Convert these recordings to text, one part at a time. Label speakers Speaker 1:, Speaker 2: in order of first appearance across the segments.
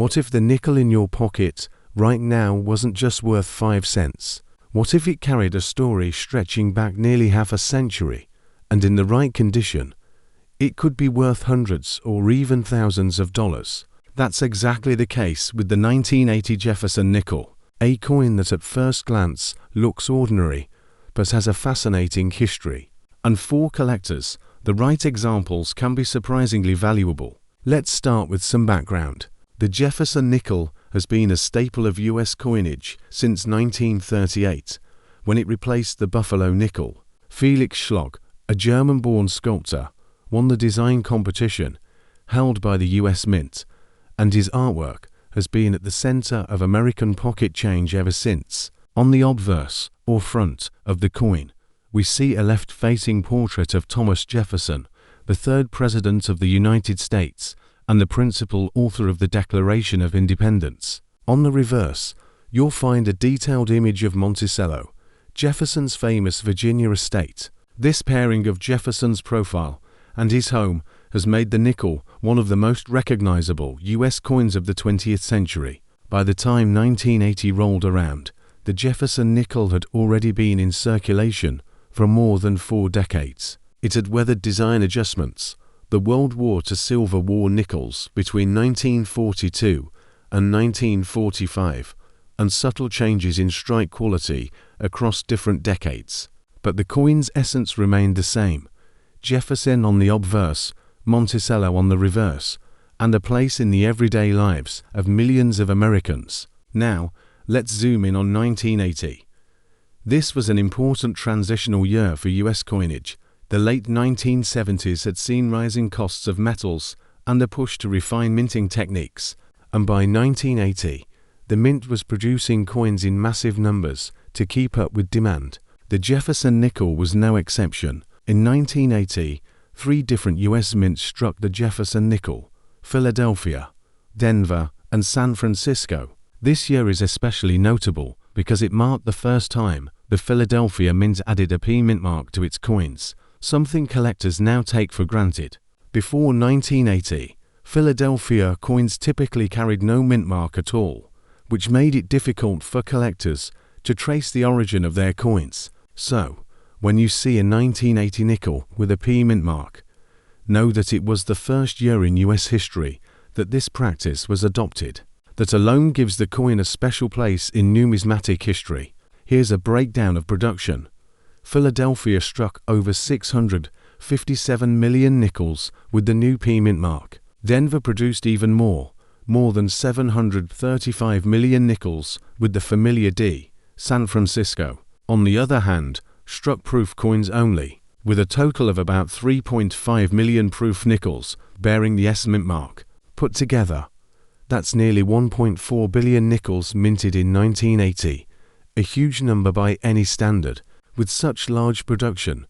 Speaker 1: What if the nickel in your pocket right now wasn't just worth 5 cents? What if it carried a story stretching back nearly half a century, and in the right condition, it could be worth hundreds or even thousands of dollars? That's exactly the case with the 1980 Jefferson nickel, a coin that at first glance looks ordinary, but has a fascinating history. And for collectors, the right examples can be surprisingly valuable. Let's start with some background. The Jefferson nickel has been a staple of U.S. coinage since 1938, when it replaced the Buffalo nickel. Felix Schlock, a German-born sculptor, won the design competition held by the U.S. Mint, and his artwork has been at the center of American pocket change ever since. On the obverse, or front, of the coin, we see a left-facing portrait of Thomas Jefferson, the third President of the United States and the principal author of the Declaration of Independence. On the reverse, you'll find a detailed image of Monticello, Jefferson's famous Virginia estate. This pairing of Jefferson's profile and his home has made the nickel one of the most recognizable U.S. coins of the 20th century. By the time 1980 rolled around, the Jefferson nickel had already been in circulation for more than 4 decades. It had weathered design adjustments, the World War to Silver War nickels between 1942 and 1945, and subtle changes in strike quality across different decades. But the coin's essence remained the same: Jefferson on the obverse, Monticello on the reverse, and a place in the everyday lives of millions of Americans. Now, let's zoom in on 1980. This was an important transitional year for U.S. coinage. The late 1970s had seen rising costs of metals and a push to refine minting techniques, and by 1980, the mint was producing coins in massive numbers to keep up with demand. The Jefferson nickel was no exception. In 1980, 3 different U.S. mints struck the Jefferson nickel: Philadelphia, Denver, and San Francisco. This year is especially notable because it marked the first time the Philadelphia mint added a P mint mark to its coins, something collectors now take for granted. Before 1980, Philadelphia coins typically carried no mint mark at all, which made it difficult for collectors to trace the origin of their coins. So, when you see a 1980 nickel with a P mint mark, know that it was the first year in U.S. history that this practice was adopted. That alone gives the coin a special place in numismatic history. Here's a breakdown of production. Philadelphia struck over 657 million nickels with the new P mint mark. Denver produced even more than 735 million nickels with the familiar D. San Francisco, on the other hand, struck proof coins only, with a total of about 3.5 million proof nickels bearing the S mint mark. Put together, that's nearly 1.4 billion nickels minted in 1980, a huge number by any standard. With such large production,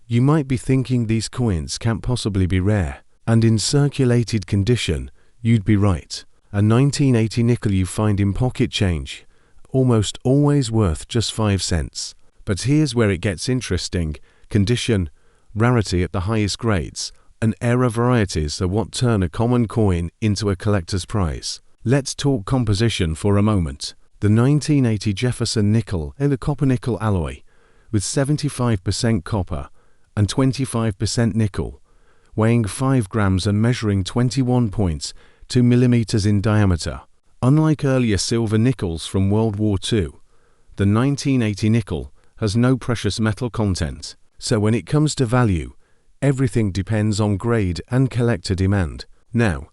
Speaker 1: you might be thinking these coins can't possibly be rare, and in circulated condition, you'd be right. A 1980 nickel you find in pocket change, almost always worth just 5 cents. But here's where it gets interesting. Condition, rarity at the highest grades, and era varieties are what turn a common coin into a collector's prize. Let's talk composition for a moment. The 1980 Jefferson nickel in a copper-nickel alloy, with 75% copper and 25% nickel, weighing 5 grams and measuring 21.2 millimeters in diameter. Unlike earlier silver nickels from World War II, the 1980 nickel has no precious metal content. So when it comes to value, everything depends on grade and collector demand. Now,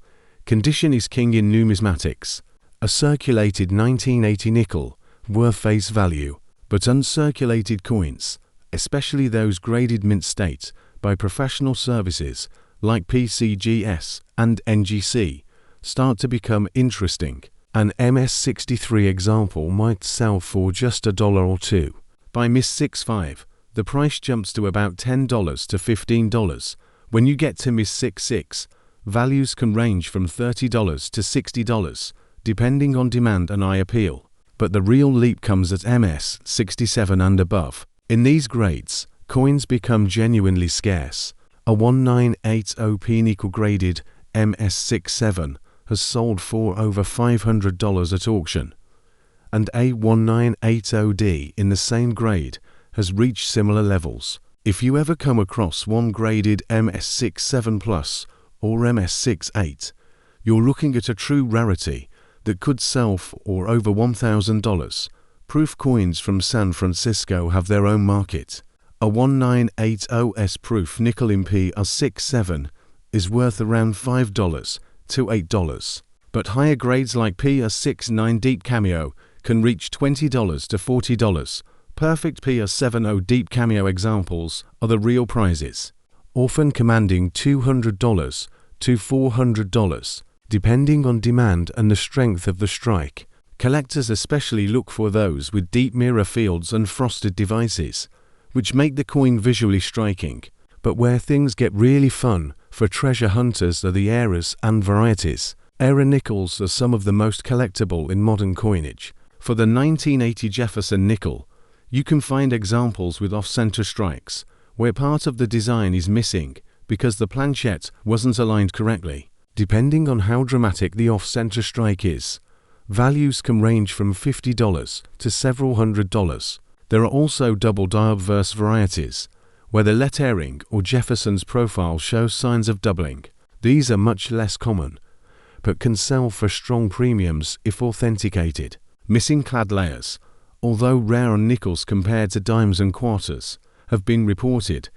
Speaker 1: condition is king in numismatics. A circulated 1980 nickel worth face value, but uncirculated coins, especially those graded mint state by professional services like PCGS and NGC, start to become interesting. An MS-63 example might sell for just $1 or $2. By MS-65, the price jumps to about $10 to $15. When you get to MS-66, values can range from $30 to $60, depending on demand and eye appeal. But the real leap comes at MS-67 and above. In these grades, coins become genuinely scarce. A 1980 P nickel graded MS-67 has sold for over $500 at auction, and a 1980D in the same grade has reached similar levels. If you ever come across one graded MS67 Plus or MS68, you're looking at a true rarity that could sell for over $1,000. Proof coins from San Francisco have their own market. A 1980S proof nickel in PR67 is worth around $5 to $8, but higher grades like PR69 Deep Cameo can reach $20 to $40. Perfect PR70 Deep Cameo examples are the real prizes, often commanding $200 to $400, depending on demand and the strength of the strike. Collectors especially look for those with deep mirror fields and frosted devices, which make the coin visually striking. But where things get really fun for treasure hunters are the eras and varieties. Era nickels are some of the most collectible in modern coinage. For the 1980 Jefferson nickel, you can find examples with off-center strikes, where part of the design is missing because the planchette wasn't aligned correctly. Depending on how dramatic the off-center strike is, values can range from $50 to several $100s. There are also double die-obverse varieties, where the lettering or Jefferson's profile shows signs of doubling. These are much less common, but can sell for strong premiums if authenticated. Missing clad layers, although rare on nickels compared to dimes and quarters, have been reported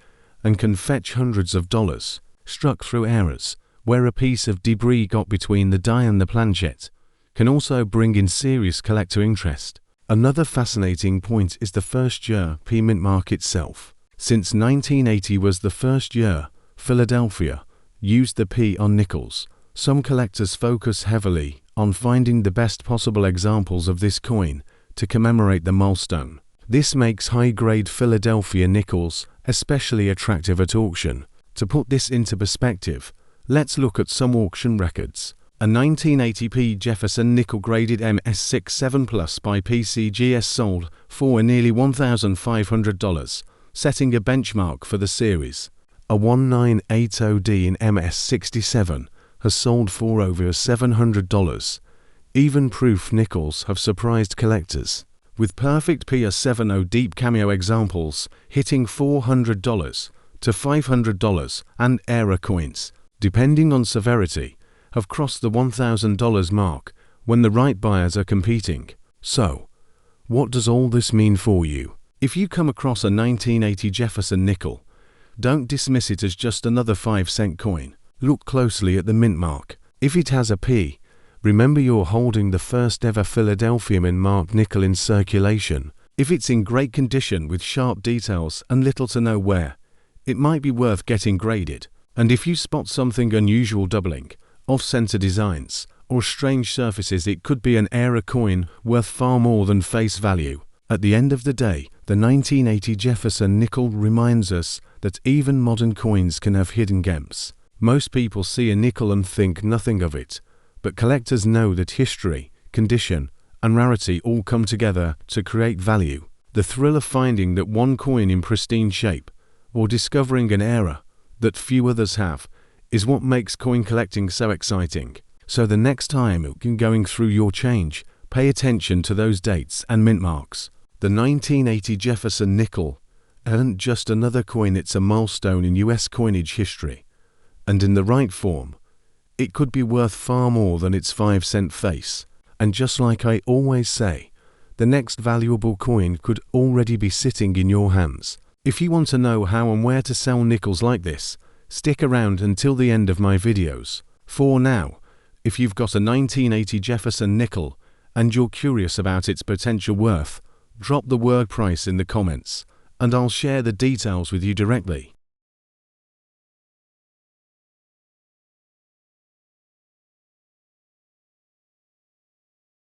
Speaker 1: and can fetch hundreds of dollars. Struck through errors, where a piece of debris got between the die and the planchette, can also bring in serious collector interest. Another fascinating point is the first year P mint mark itself. Since 1980 was the first year Philadelphia used the P on nickels, some collectors focus heavily on finding the best possible examples of this coin to commemorate the milestone. This makes high-grade Philadelphia nickels especially attractive at auction. To put this into perspective, let's look at some auction records. A 1980p Jefferson nickel-graded MS67 Plus by PCGS sold for nearly $1,500, setting a benchmark for the series. A 1980D in MS67 has sold for over $700. Even proof nickels have surprised collectors, with perfect PR70 Deep Cameo examples hitting $400 to $500, and era coins, depending on severity, have crossed the $1,000 mark when the right buyers are competing. So, what does all this mean for you? If you come across a 1980 Jefferson nickel, don't dismiss it as just another 5-cent coin. Look closely at the mint mark. If it has a P, remember you're holding the first ever Philadelphia mint marked nickel in circulation. If it's in great condition with sharp details and little to no wear, it might be worth getting graded. And if you spot something unusual doubling, off-center designs, or strange surfaces, it could be an era coin worth far more than face value. At the end of the day, the 1980 Jefferson nickel reminds us that even modern coins can have hidden gems. Most people see a nickel and think nothing of it, but collectors know that history, condition, and rarity all come together to create value. The thrill of finding that one coin in pristine shape, or discovering an era that few others have, is what makes coin collecting so exciting. So the next time you're going through your change, pay attention to those dates and mint marks. The 1980 Jefferson nickel isn't just another coin, it's a milestone in US coinage history. And in the right form, it could be worth far more than its 5-cent face. And just like I always say, the next valuable coin could already be sitting in your hands. If you want to know how and where to sell nickels like this, stick around until the end of my videos. For now, if you've got a 1980 Jefferson nickel and you're curious about its potential worth, drop the word price in the comments, and I'll share the details with you directly.